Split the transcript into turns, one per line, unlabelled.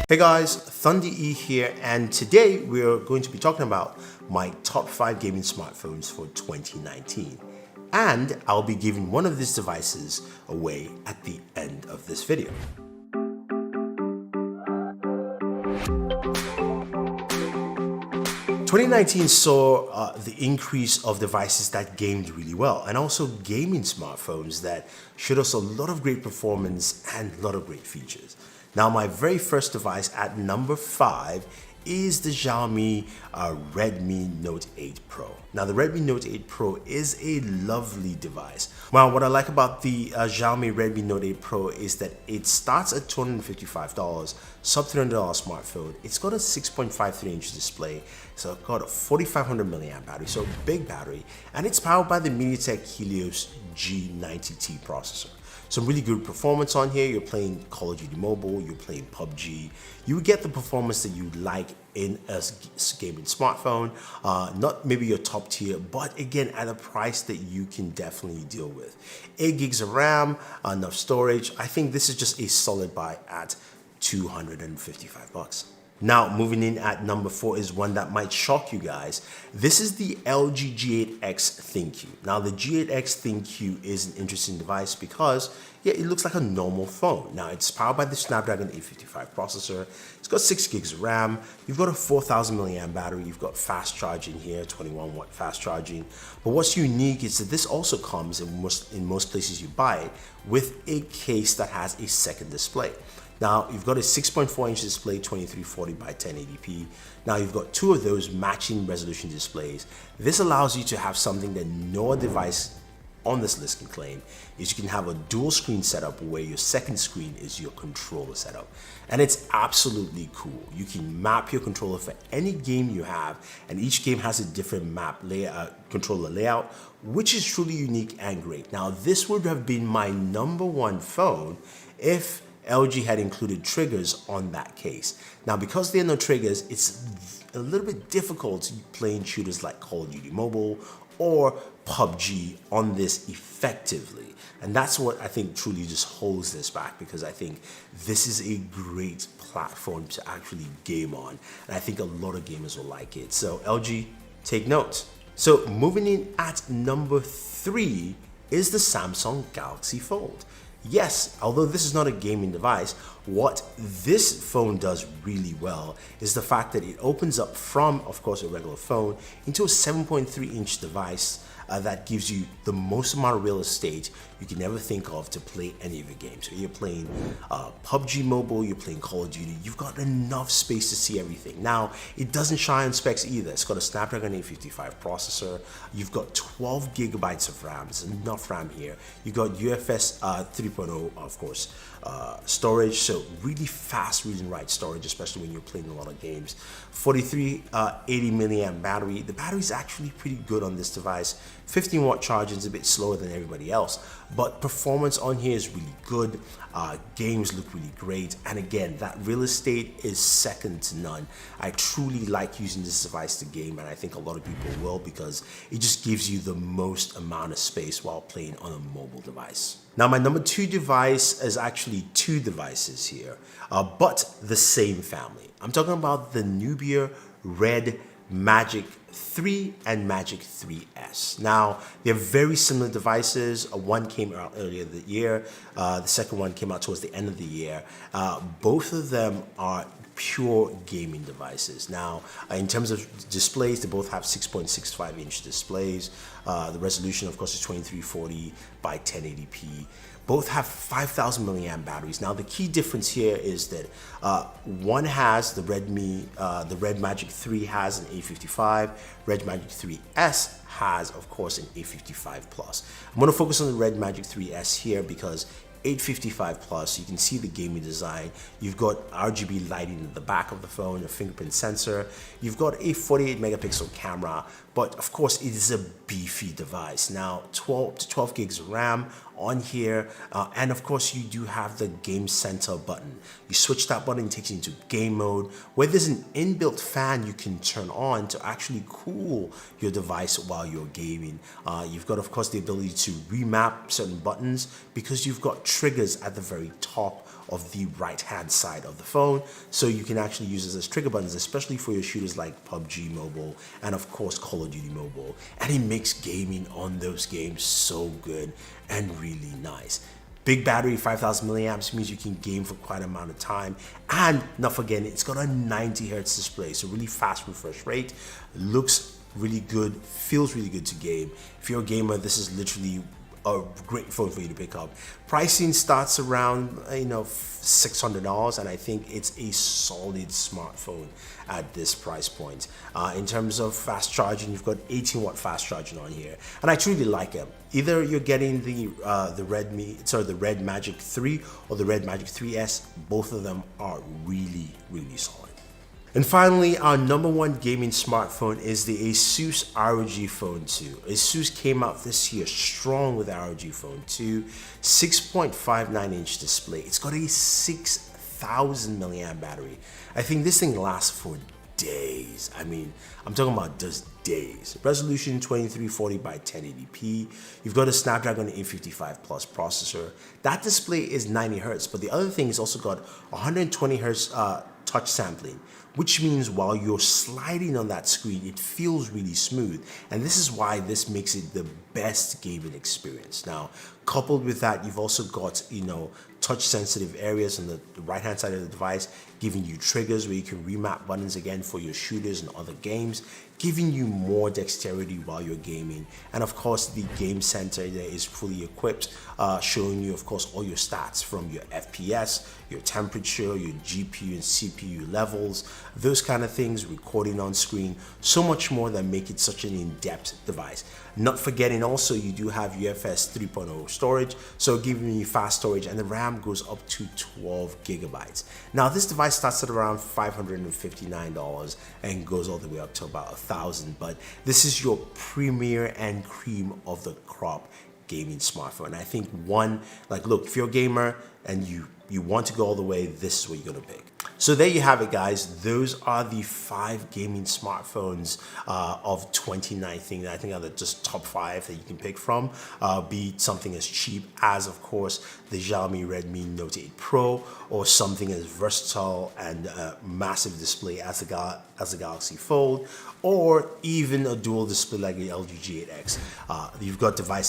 Hey guys, Thunder E here, and today we're going to be talking about my top 5 gaming smartphones for 2019. And I'll be giving one of these devices away at the end of this video. Twenty 2019 saw the increase of devices that gamed really well, and also gaming smartphones that showed us a lot of great performance and a lot of great features. Now, my very first device at number 5 is the Xiaomi Redmi Note 8 Pro. Now, the Redmi Note 8 Pro is a lovely device. Well, what I like about the Xiaomi Redmi Note 8 Pro is that it starts at $255, sub $300 smartphone. It's got a 6.53-inch display, so it's got a 4,500 milliamp battery, so a big battery, and it's powered by the MediaTek Helios G90T processor. Some really good performance on here. You're playing Call of Duty Mobile, you're playing PUBG. You get the performance that you'd like in a gaming smartphone. Not maybe your top tier, but again, at a price that you can definitely deal with. 8 gigs of RAM, enough storage. I think this is just a solid buy at $255. Now, moving in at number 4 is one that might shock you guys. This is the LG G8X ThinQ. Now, the G8X ThinQ is an interesting device because, yeah, it looks like a normal phone. Now, it's powered by the Snapdragon 855 processor. It's got 6 gigs of RAM. You've got a 4,000 milliamp battery. You've got fast charging here, 21 watt fast charging. But what's unique is that this also comes in most places you buy it with a case that has a second display. Now, you've got a 6.4-inch display, 2340 by 1080p. Now, you've got 2 of those matching resolution displays. This allows you to have something that no device on this list can claim, is you can have a dual screen setup where your second screen is your controller setup. And it's absolutely cool. You can map your controller for any game you have, and each game has a different controller layout, which is truly unique and great. Now, this would have been my number 1 phone if LG had included triggers on that case. Now, because there are no triggers, it's a little bit difficult playing shooters like Call of Duty Mobile or PUBG on this effectively. And that's what I think truly just holds this back, because I think this is a great platform to actually game on. And I think a lot of gamers will like it. So LG, take note. So moving in at number 3 is the Samsung Galaxy Fold. Yes, although this is not a gaming device, what this phone does really well is the fact that it opens up from, of course, a regular phone into a 7.3-inch device that gives you the most amount of real estate you can ever think of to play any of your games. So you're playing PUBG Mobile, you're playing Call of Duty, you've got enough space to see everything. Now, it doesn't shy on specs either. It's got a Snapdragon 855 processor. You've got 12 gigabytes of RAM. There's enough RAM here. You've got UFS 3.0, of course, storage. So really fast read and write storage, especially when you're playing a lot of games. 4380 milliamp battery. The battery is actually pretty good on this device. 15 watt charging is a bit slower than everybody else, but performance on here is really good. Games look really great, and again, that real estate is second to none. I truly like using this device to game, and I think a lot of people will, because it just gives you the most amount of space while playing on a mobile device. Now, my number 2 device is actually 2 devices here, but the same family. I'm talking about the Nubia Red Magic 3 and Magic 3S. Now, they're very similar devices. One came out earlier this year. The second one came out towards the end of the year. Both of them are pure gaming devices. Now, in terms of displays, they both have 6.65-inch displays. The resolution, of course, is 2340 by 1080p. Both have 5,000 milliamp batteries. Now, the key difference here is that one has the Red Magic 3 has an 855. Red Magic 3S has, of course, an 855 plus. I'm going to focus on the Red Magic 3S here because 855 plus, you can see the gaming design. You've got RGB lighting in the back of the phone, a fingerprint sensor. You've got a 48 megapixel camera, but but of course it is a beefy device. Now 12 gigs of RAM on here, and of course you do have the game center button. You switch that button, it takes you into game mode, where there's an inbuilt fan you can turn on to actually cool your device while you're gaming. You've got of course the ability to remap certain buttons because you've got triggers at the very top of the right hand side of the phone, so you can actually use this as trigger buttons, especially for your shooters like PUBG Mobile and of course Call of Duty Mobile, and it makes gaming on those games so good and really nice. Big battery, 5,000 milliamps, means you can game for quite an amount of time, and not forgetting it's got a 90 hertz display, so really fast refresh rate, looks really good, feels really good to game. If you're a gamer, this is literally a great phone for you to pick up. Pricing starts around $600, and I think it's a solid smartphone at this price point. In terms of fast charging, you've got 18-watt fast charging on here, and I truly like it. Either you're getting the Red Magic 3 or the Red Magic 3S. Both of them are really solid. And finally, our number one gaming smartphone is the Asus ROG Phone 2. Asus came out this year strong with ROG Phone 2, 6.59 inch display. It's got a 6,000 milliamp battery. I think this thing lasts for days. I mean, I'm talking about just days. Resolution 2340 by 1080p. You've got a Snapdragon 855 Plus processor. That display is 90 hertz, but the other thing is also got 120 hertz touch sampling, which means while you're sliding on that screen, it feels really smooth. And this is why this makes it the best gaming experience. Now, coupled with that, you've also got, touch sensitive areas on the right hand side of the device, giving you triggers where you can remap buttons again for your shooters and other games, giving you more dexterity while you're gaming. And of course, the game center there is fully equipped, showing you of course all your stats from your FPS, your temperature, your GPU and CPU levels, those kind of things, recording on screen, so much more that make it such an in-depth device. Not forgetting also you do have UFS 3.0 storage, so giving you fast storage, and the RAM goes up to 12 gigabytes. Now this device starts at around $559 and goes all the way up to about $1,000, but this is your premier and cream of the crop gaming smartphone. I think look, if you're a gamer and you want to go all the way, this is what you're gonna pick. So there you have it, guys. Those are the 5 gaming smartphones of 2019. I think are the just top 5 that you can pick from. Be it something as cheap as, of course, the Xiaomi Redmi Note 8 Pro, or something as versatile and massive display as the Galaxy Fold, or even a dual display like the LG G8X. You've got devices